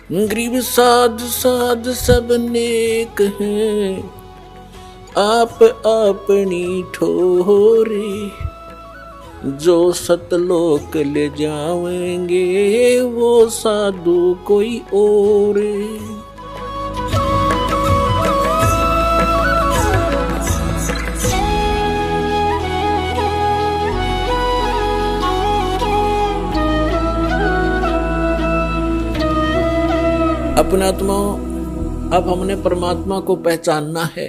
गरीब साध साध सब नेक हैं, आप अपनी ठोरे, जो सतलोक ले जाएंगे वो साधु कोई और। अपने आत्मा, अब हमने परमात्मा को पहचानना है।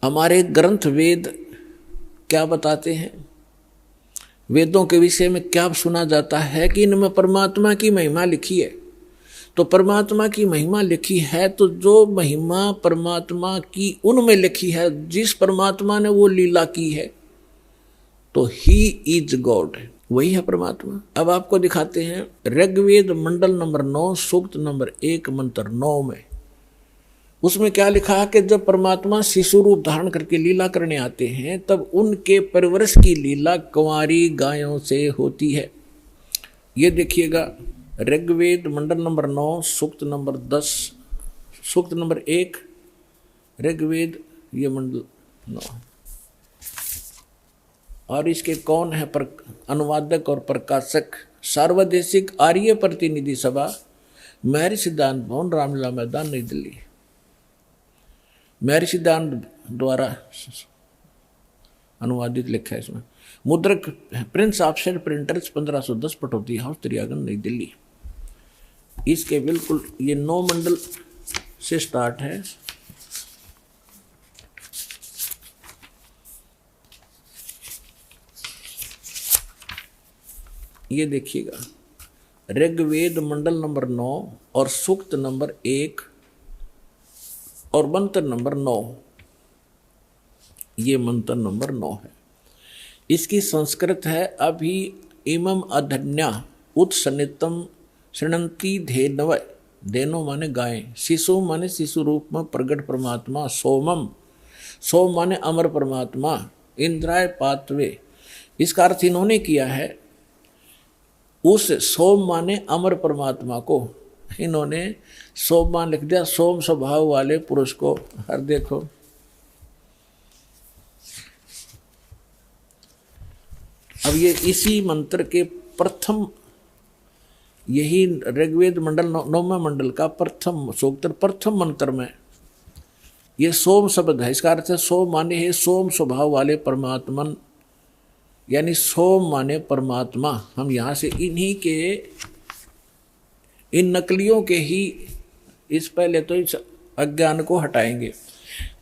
हमारे ग्रंथ वेद क्या बताते हैं, वेदों के विषय में क्या सुना जाता है कि इनमें परमात्मा की महिमा लिखी है। तो परमात्मा की महिमा लिखी है, तो जो महिमा परमात्मा की उनमें लिखी है, जिस परमात्मा ने वो लीला की है, तो ही इज गॉड, वही है परमात्मा। अब आपको दिखाते हैं ऋग्वेद मंडल नंबर 9 सूक्त नंबर 1 मंत्र 9 में, उसमें क्या लिखा है कि जब परमात्मा शिशु रूप धारण करके लीला करने आते हैं, तब उनके परवरिश की लीला कुंवारी गायों से होती है। ये देखिएगा ऋग्वेद मंडल नंबर 9 सूक्त नंबर 10 सूक्त नंबर 1 ऋग्वेद ये मंडल 9। और इसके कौन है अनुवादक और प्रकाशक? सार्वदेशिक आर्य प्रतिनिधि सभा, महर्षि सिद्धांत भवन, रामलीला मैदान, नई दिल्ली। महर्षि सिद्धांत द्वारा अनुवादित लिखा है इसमें। मुद्रक Prince offset printers 1510 Pataudi house, त्रियागन, नई दिल्ली। इसके बिल्कुल ये 9 मंडल से स्टार्ट है। ये देखिएगा ऋग्वेद मंडल नंबर 9 और सूक्त नंबर 1 और मंत्र नंबर 9। ये मंत्र नंबर 9 है। इसकी संस्कृत है अभि इमम अधन्या उत्सन्नितम शृणंती धेनव। धेनो माने गाय, शिशु माने शिशु रूप में प्रगट परमात्मा, सोमम सोम माने अमर परमात्मा, इंद्राय पातवे। इसका अर्थ इन्होंने किया है, उस सोम माने अमर परमात्मा को इन्होंने सोमवान लिख दिया, सोम स्वभाव वाले पुरुष को। हर देखो अब ये इसी मंत्र के प्रथम, यही ऋग्वेद मंडल 9वें मंडल का प्रथम सूक्त प्रथम मंत्र में ये सोम शब्द है। इसका अर्थ है सोम माने है सोम स्वभाव वाले परमात्मन, यानी सोम माने परमात्मा। हम यहाँ से इन्हीं के इन नकलियों के ही इस पहले तो इस अज्ञान को हटाएंगे।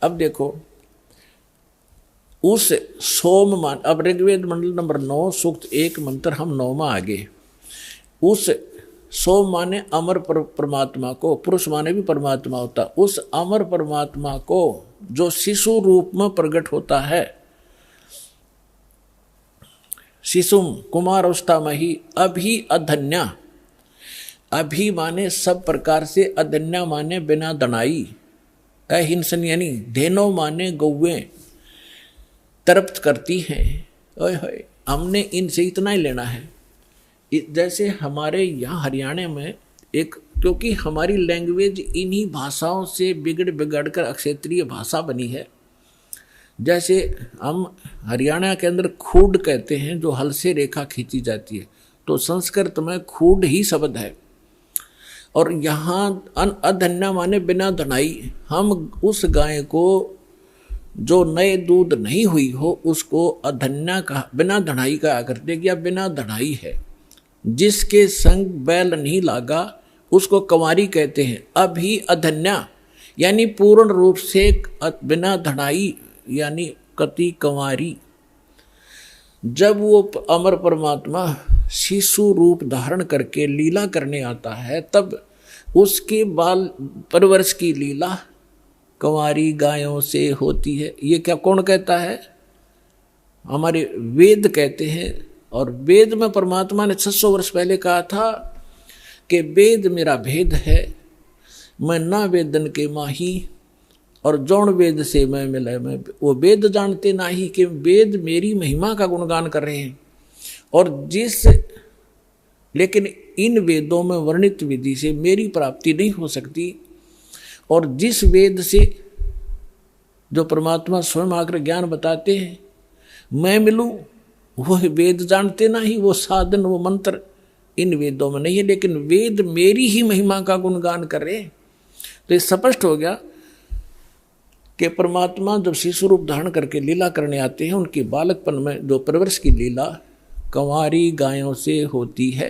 अब देखो उस सोम मान, अब ऋग्वेद मंडल नंबर 9 सूक्त 1 मंत्र हम 9वां आगे। उस सोम माने अमर परमात्मा को, पुरुष माने भी परमात्मा होता, उस अमर परमात्मा को जो शिशु रूप में प्रकट होता है, शिशुम कुमार अवस्था में ही अभी अधन्या। अभी माने सब प्रकार से, अधन्या माने बिना दनाई, अहिंसन यानी धेनो माने गौवें तृप्त करती हैं। ओए होए, हमने इनसे इतना ही लेना है। जैसे हमारे यहाँ हरियाणा में एक, क्योंकि हमारी लैंग्वेज इन्हीं भाषाओं से बिगड़ कर क्षेत्रीय भाषा बनी है। जैसे हम हरियाणा के अंदर खूड कहते हैं, जो हल से रेखा खींची जाती है, तो संस्कृत में खूड ही शब्द है। और यहाँ अधन्या माने बिना धनाई। हम उस गाय को जो नए दूध नहीं हुई हो उसको अधन्या का, बिना धनाई का करते, या बिना धनाई है। जिसके संग बैल नहीं लागा उसको कंवारी कहते हैं। अभी अधन्या यानी पूर्ण रूप से बिना धनाई, यानी कति कंवारी। जब वो अमर परमात्मा शिशु रूप धारण करके लीला करने आता है, तब उसके बाल परवरिश की लीला कंवारी गायों से होती है। ये क्या कौन कहता है? हमारे वेद कहते हैं। और वेद में परमात्मा ने 600 वर्ष पहले कहा था कि वेद मेरा भेद है, मैं ना वेदन के माही, और जौन वेद से मैं मिला। मैं वो वेद जानते नहीं कि वेद मेरी महिमा का गुणगान कर रहे हैं। और लेकिन इन वेदों में वर्णित विधि से मेरी प्राप्ति नहीं हो सकती, और जिस वेद से जो परमात्मा स्वयं आकर ज्ञान बताते हैं मैं मिलूं, वो वेद जानते ना ही, वो साधन वो मंत्र इन वेदों में नहीं है, लेकिन वेद मेरी ही महिमा का गुणगान कर रहे। तो ये स्पष्ट हो गया कि परमात्मा जब शिशु रूप धारण करके लीला करने आते हैं, उनके बालकपन में जो परवरिश की लीला कंवारी गायों से होती है।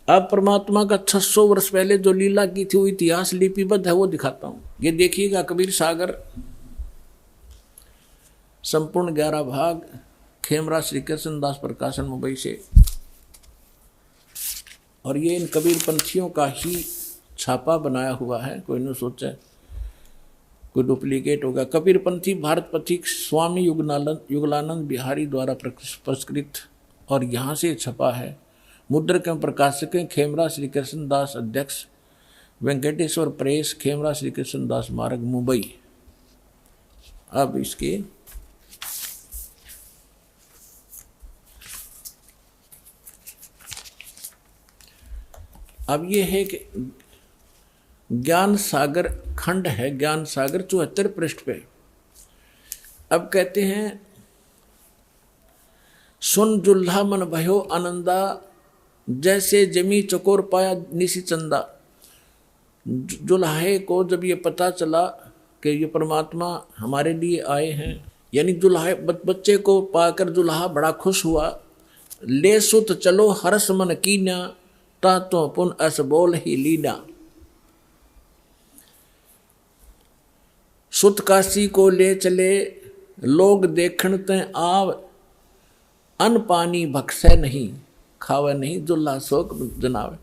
अब परमात्मा का 600 वर्ष पहले जो लीला की थी वो इतिहास लिपिबद्ध है, वो दिखाता हूं। ये देखिएगा कबीर सागर संपूर्ण 11 भाग, खेमरा श्री कृष्ण दास प्रकाशन मुंबई से, और ये इन कबीर पंथियों का ही छापा बनाया हुआ है, कोई नहीं सोचा कोई डुप्लीकेट होगा। कबीर पंथी भारत पथिक स्वामी युगलानंद बिहारी द्वारा पुरस्कृत, और यहाँ से छपा है। मुद्रक एवं प्रकाशक हैं खेमरा श्री कृष्ण दास, अध्यक्ष वेंकटेश्वर प्रेस, खेमरा श्री कृष्ण दास मार्ग, मुंबई। अब इसके अब ये है कि ज्ञान सागर खंड है, ज्ञान सागर 74 पृष्ठ पे। अब कहते हैं सुन जुल्हा मन भयो आनंदा, जैसे जमी चकोर पाया निशी चंदा। जुल्हे को जब ये पता चला कि ये परमात्मा हमारे लिए आए हैं, यानी जुल्हा बच्चे को पाकर जुल्हा बड़ा खुश हुआ। ले सुत चलो हरस मन कीना, ता तो पुन अस बोल ही लीना। सुत काशी को ले चले लोग देखण ते आव, अन्न पानी भक्षय नहीं खावे नहीं, जुल्हा शोक जनावे।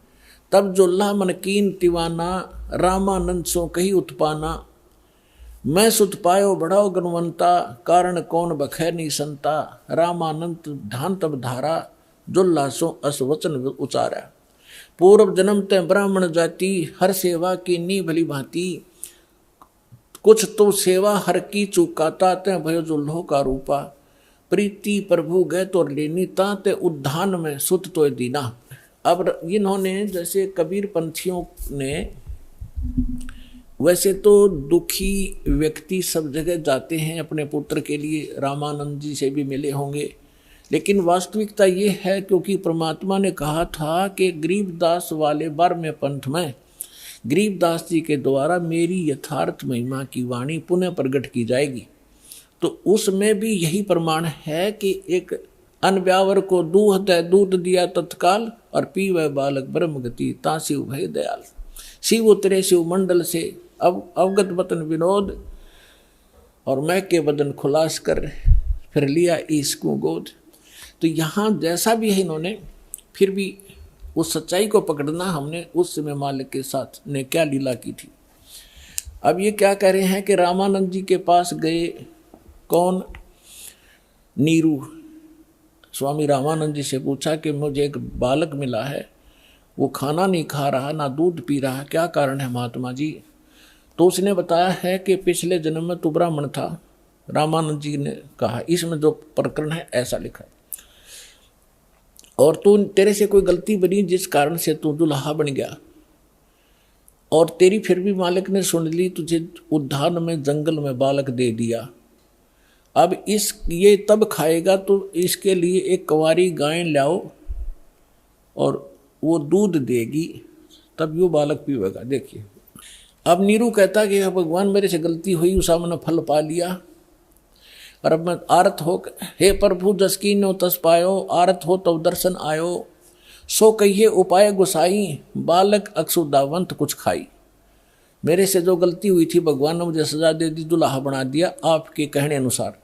तब जुल्हा मन कीन तिवाना, रामानंद सो कही उत्पाना। मैं सुत पायो बढ़ाओ गुणवंता, कारण कौन बखै नहीं संता। रामानंद ध्यान तब धारा, जुल्हा सो अस वचन उचारा। पूर्व जन्म ते ब्राह्मण जाति, हर सेवा की नी भली भांति। कुछ तो सेवा हर की चुकाता, ते भयो जुल्हो का रूपा। प्रीति प्रभु गए तो लेनी, ताते उद्धान में सुत तो दीना। अब इन्होंने जैसे कबीर पंथियों ने, वैसे तो दुखी व्यक्ति सब जगह जाते हैं अपने पुत्र के लिए, रामानंद जी से भी मिले होंगे, लेकिन वास्तविकता ये है क्योंकि परमात्मा ने कहा था कि गरीबदास वाले 12वें पंथ में गरीबदास जी के द्वारा मेरी यथार्थ महिमा की वाणी पुनः प्रकट की जाएगी। तो उसमें भी यही प्रमाण है कि एक अनब्यावर को दूध है दूध दिया तत्काल, और पीवे बालक ब्रह्म गति ता शिव भय दयाल। शिव उतरे शिव मंडल से अब अवगत वतन विनोद, और मैं के बदन खुलास कर फिर लिया इसको गोद। तो यहाँ जैसा भी है इन्होंने फिर भी उस सच्चाई को पकड़ना, हमने उस समय मालिक के साथ ने क्या लीला की थी। अब ये क्या कह रहे हैं कि रामानंद जी के पास गए, कौन? नीरू। स्वामी रामानंद जी से पूछा कि मुझे एक बालक मिला है, वो खाना नहीं खा रहा ना दूध पी रहा, क्या कारण है महात्मा जी? तो उसने बताया है कि पिछले जन्म में तू ब्राह्मण था। रामानंद जी ने कहा इसमें जो प्रकरण है ऐसा लिखा है, और तू तेरे से कोई गलती बनी जिस कारण से तू दुल्हा बन गया, और तेरी फिर भी मालिक ने सुन ली, तुझे उद्यान में जंगल में बालक दे दिया। अब ये तब खाएगा तो इसके लिए एक कंवारी गाय लाओ और वो दूध देगी, तब यो बालक पीवेगा। देखिए अब नीरू कहता कि भगवान मेरे से गलती हुई, उसा मैंने फल पा लिया, और अब मैं आरत हो, हे प्रभु जस कीन्यो तस पायो, आरत हो तब दर्शन आयो। सो कहिए उपाय गुसाई, बालक अक्षुदावंत कुछ खाई। मेरे से जो गलती हुई थी भगवान ने मुझे सजा दे दी, दुल्हा बना दिया आपके कहने अनुसार,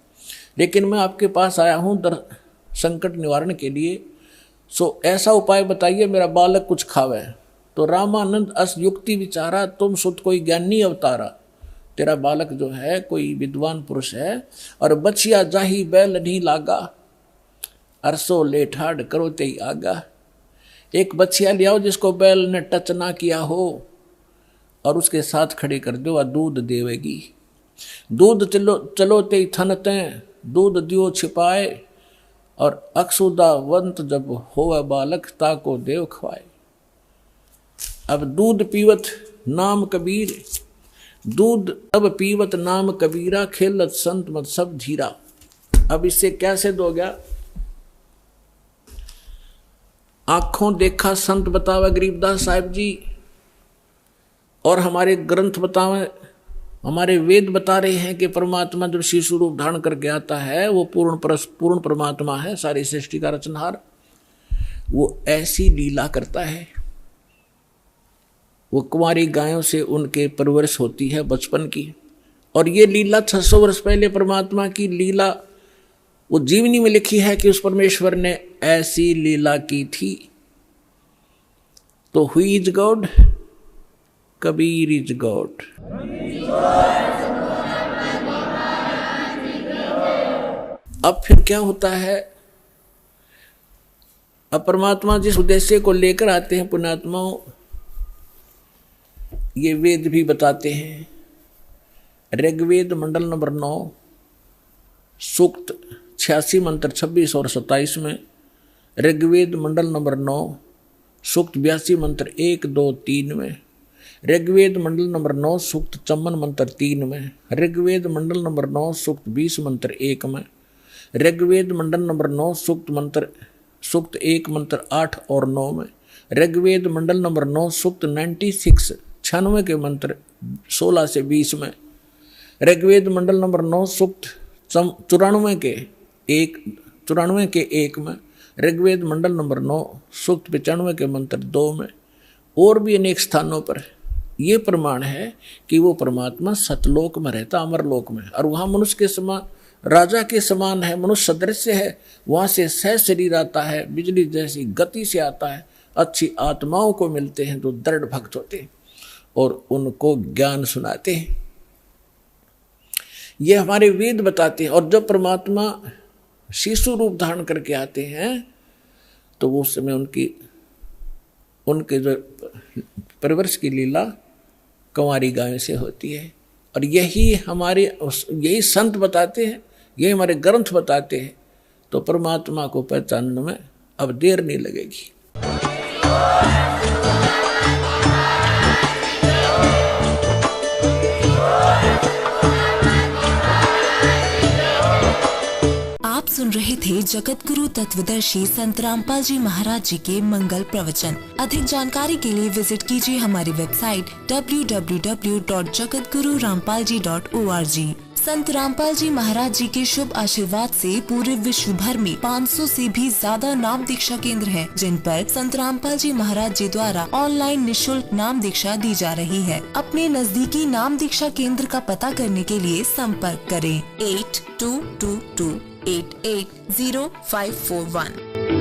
लेकिन मैं आपके पास आया हूँ संकट निवारण के लिए। सो ऐसा उपाय बताइए मेरा बालक कुछ खावे। तो रामानंद अस युक्ति विचारा, तुम सुत कोई ज्ञानी अवतारा। तेरा बालक जो है कोई विद्वान पुरुष है, और बचिया जाही बैल नहीं लागा, अरसो ले ठाड़ करो ते आगा। एक बचिया ले आओ जिसको बैल ने टच ना किया हो, और उसके साथ खड़े कर दो, दूध देवेगी। दूध चलो ते थन ते, दूध दियो छिपाए, और अक्षुदा वंत जब होवे बालक ताको देव खवाए। अब दूध पीवत नाम कबीर, दूध अब पीवत नाम कबीरा, खेलत संत मत सब धीरा। अब इससे क्या सिद्ध हो गया? आंखों देखा संत बतावे गरीबदास साहिब जी, और हमारे ग्रंथ बतावे, हमारे वेद बता रहे हैं कि परमात्मा जब शिशु रूप धारण करके आता है वो पूर्ण परमात्मा है, सारी सृष्टि का रचनहार। वो ऐसी लीला करता है, वो कुंवारी गायों से उनके परवरिश होती है बचपन की। और ये लीला 600 वर्ष पहले परमात्मा की लीला वो जीवनी में लिखी है कि उस परमेश्वर ने ऐसी लीला की थी। तो who is God? Kabir is God. अब फिर क्या होता है? अब परमात्मा जिस उद्देश्य को लेकर आते हैं पुण्यात्माओं, ये वेद भी बताते हैं। ऋग्वेद मंडल नंबर 9 सूक्त 86 मंत्र 26 और 27 में, ऋग्वेद मंडल नंबर 9 सूक्त 82 मंत्र 1, 2, 3 में, ऋग्वेद मंडल नंबर 9 सूक्त 54 मंत्र 3 में, ऋग्वेद मंडल नंबर 9 सूक्त 20 मंत्र 1 में, ऋग्वेद मंडल नंबर 9 सूक्त 1 मंत्र 8 और 9 में, ऋग्वेद मंडल नंबर 9 सूक्त 96 के मंत्र 16 से 20 में, ऋग्वेद मंडल नंबर 9 सूक्त 94 के 1 में, ऋग्वेद मंडल नंबर 9 सूक्त 95 के मंत्र 2 में, और भी अनेक स्थानों पर ये प्रमाण है कि वो परमात्मा सतलोक में रहता, अमरलोक में, और वहाँ मनुष्य के समान, राजा के समान है, मनुष्य सदृश्य है। वहाँ से सह शरीर आता है, बिजली जैसी गति से आता है, अच्छी आत्माओं को मिलते हैं जो दृढ़ भक्त होते हैं और उनको ज्ञान सुनाते हैं। ये हमारे वेद बताते हैं। और जब परमात्मा शिशु रूप धारण करके आते हैं तो वो समय उनके जो परवरिश की लीला कंवारी गायों से होती है। और यही संत बताते हैं, यही हमारे ग्रंथ बताते हैं। तो परमात्मा को पहचानने में अब देर नहीं लगेगी। आप सुन रहे थे जगत गुरु तत्वदर्शी संत रामपाल जी महाराज जी के मंगल प्रवचन। अधिक जानकारी के लिए विजिट कीजिए हमारी वेबसाइट www.jagatgururampalji.org। संत रामपाल जी महाराज जी के शुभ आशीर्वाद से पूरे विश्व भर में 500 से भी ज्यादा नाम दीक्षा केंद्र हैं, जिन पर संत रामपाल जी महाराज जी द्वारा ऑनलाइन निःशुल्क नाम दीक्षा दी जा रही है। अपने नजदीकी नाम दीक्षा केंद्र का पता करने के लिए संपर्क करें 8222880541।